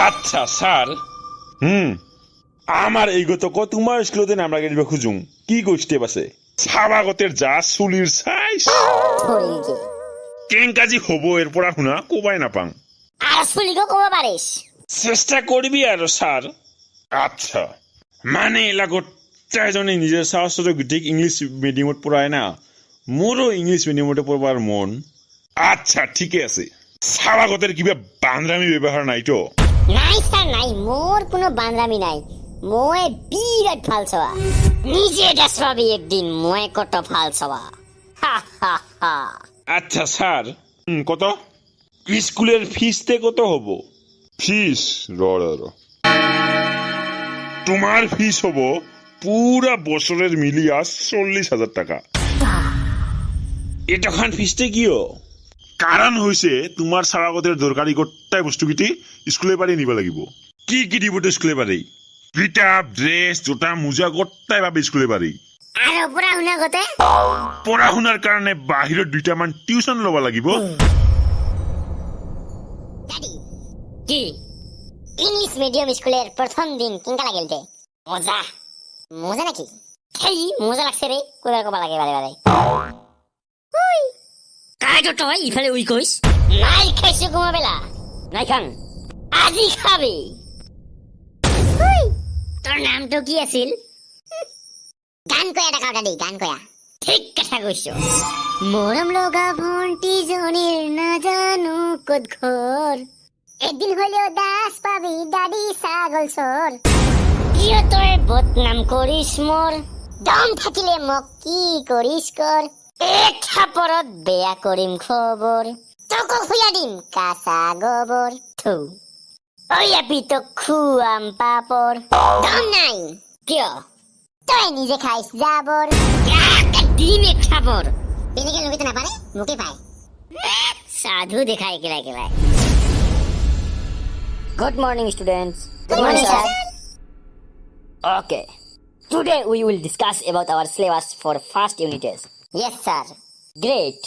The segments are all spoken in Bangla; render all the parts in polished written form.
আচ্ছা স্যার আমার এইগতক তোমার স্কুলতে নাম লাগাই দিব খুঁজুং কি স্টেপ আছে স্বাভাগতের যা চুলির সাইজ কেংকাজি হব এর পড়াশুনা কবাই নাপাং আর চুলিকো কব পারিস চেষ্টা করবি আর স্যার আচ্ছা মানে এলাকত চাইজনে নিজের সাহসত গোটেই ইংলিশ মিডিয়ামত পড়ায় না মোরও ইংলিশ মিডিয়ামতে পড়বার মন আচ্ছা ঠিকই আছে স্বাভাগতের কিবা বান্দ্রামি ব্যবহার নাই তো নাই স্যার নাই মোর কোনো বান্দ্রামি নাই মই বিরাট ফালসওয়া নিজে দেখাবি একদিন মই কত ফালসওয়া আচ্ছা স্যার কত স্কুলের ফিসতে কত হব ফিস তোমার ফিস হব পুরা বছরের মিলিয়া 40,000 টাকা এটাখান ফিসতে কিও কারণ হয়েছে তোমার স্বাভাগতের দরকারি গোটাই বস্তুকিটি স্কুলে পারি নিব লাগিব কি কি দিব স্কুলে পারি কিতাপ ড্রেস জোতা মোজা গোটাই ভাবে স্কুলে পারি আর পড়াশুনা গতে পড়াশুনার কারণে বাহিৰত দুইটামান টিউশন লব লাগিব দাদি কি ইংলিশ মিডিয়াম স্কুলের প্রথম দিন কেঙ্কা লাগিল তে মজা মজা নাকি সেই মজা লাগছে রে কোলা কবা লাগে বারে বারে ওই কাই তো তুই ইফালে উই কইস নাই খাইছো কোমা বেলা নাই খান আজি খাবি ওই তোর নাম তো কি আছিল গান কয়া টাকা দাদি গান কয়া ঠিক কথা কইছো মরম লগা ভন্টি জনির না জানো কত ঘর একদিন হলেও দাস পাবি দাদি ছাগল সর কিয় তই বদনাম করিস মোর দম থাকিলে মোক কি করিস কর এক থাপৰত বেয়া কৰিম খবৰ তোক খুয়া দিম কাঁচা গোবৰ থু ওই আপি তো খুয়াম পাপৰ দম নাই কিয় তই নিজে খাইছ যাবৰ ডিম এক থাপৰ বেলেগে লোকে তো নাপারে মুখে পায় সাধু দেখায় Kelai Kelai Good morning, students. Good morning, sir. Okay. Today we will discuss about our syllabus for first unit test. Yes, sir. Great.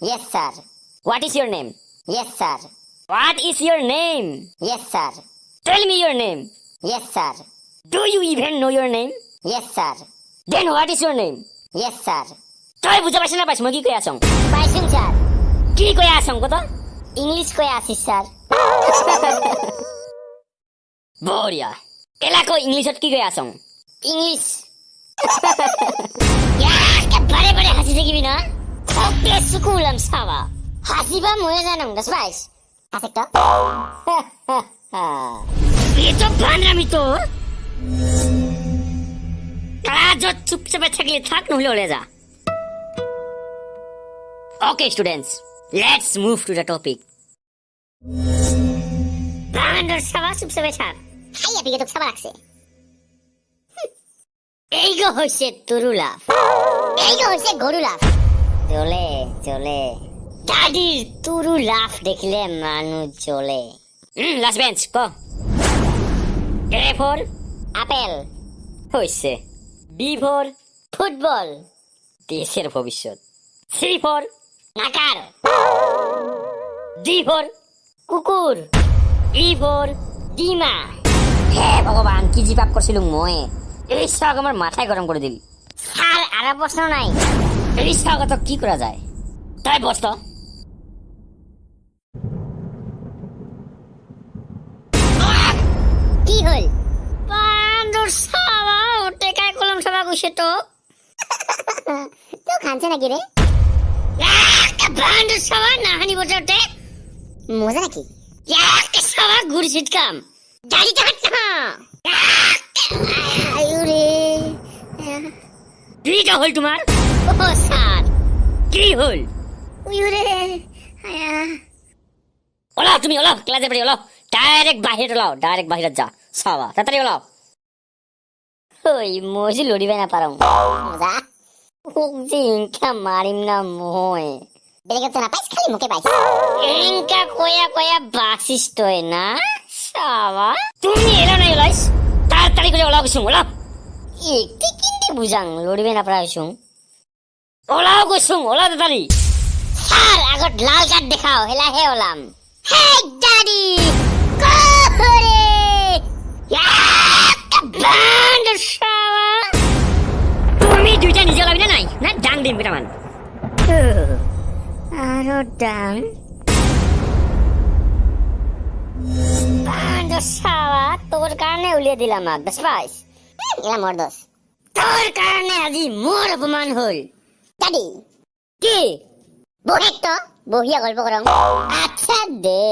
Yes, sir. What is your name? Yes, sir. What is your name? Yes, sir. Tell me your name. Yes, sir. Do you even know your name? Yes, sir. Then what is your name? Yes, sir. তই বুঝা পাইছ না পাইছ মই কি কৈ আছং পাইছুন স্যার কি কৈ আছং কত ইংলিশ কই আসিস স্যার বঢ়িয়া এলাকো ইংলিশত কি কৈ আছং ইংলিশ বারে বারে হাসি থাকিবি না খকে সুকুলাম সাবা হাসিবা ময়ে জানাম দস বাইস হাসে তো এ তো বানরামি তো কাজত চুপচাপে থাকলে থাক নহলে ওলে যা Okay, students, let's move to the topic. বান্দর সাবা চুপচাপে থাক খাইয়া পিকে তোক সাবা রাখছে এইগো হইছে তরু লাভ এইগো হইছে গরু লাভ চলে চলে দাদির তরু লাভ দেখলে মানুষ চলে Last bench, go. A for apple হইছে B for ফুটবল দেশের ভবিষ্যৎ C for নাকার D for কুকুর E for ডিমা হে ভগবান কি জি পাপ করছিল মই এই সব আমার মাথায় গরম করে দিল স্যার আর প্রশ্ন নাই এই স্বাগত কি করা যায় তাই বসতো কি হল বান্দর সাবা ওটে কাই কলম সাবা কইছে তো তো খানছে নাকি রে বান্দর সাবা না হানি বলতে মজা নাকি এক সাবা গুড় ছিটকাম দাড়ি কাট না আয়ুরে কি হল তোমার ও স্যার কি হল আয়ুরে আয়া ওলাও তুমি ওলাও ক্লাসে পড়ে ওলাও ডাইরেক্ট বাহিরে ওলাও ডাইরেক্ট বাহিরে যা সাবা তাড়াতাড়ি ওলাও ওই মজি লড়িবে না পারম মজা জি ইনকা মারিম না মোয় বেলেগে তো না পাইস খালি মুখে পাইস ইনকা কয়া কয়া বাসিস তোয় না সাবা তুমি এলা নাই ওলাইস তাড়াতাড়ি করে ওলাও কিছু ওলাও একটি কিনতে বুঝাং লড়িবে না প্রায়সুং ওলাও কিছু ওলাও তাড়াতাড়ি স্যার আগত লাল কার্ড দেখাও হেলা হে ওলাম হে দাদি Kuhuri! Band shower! তুমি দুইটা নিজে ওলাবি নাই না ডাং দিম কেইটামান আৰু ডাং band shower তোৰ কাৰণে উলিয়াই দিলা আমাক দছ পাইছ এলা মোৰ দছ তোৰ কাৰণে আজি মোৰ অপমান হ'ল দাদি কি বহেক তো বহিয়া গল্প কৰম আচ্ছা দে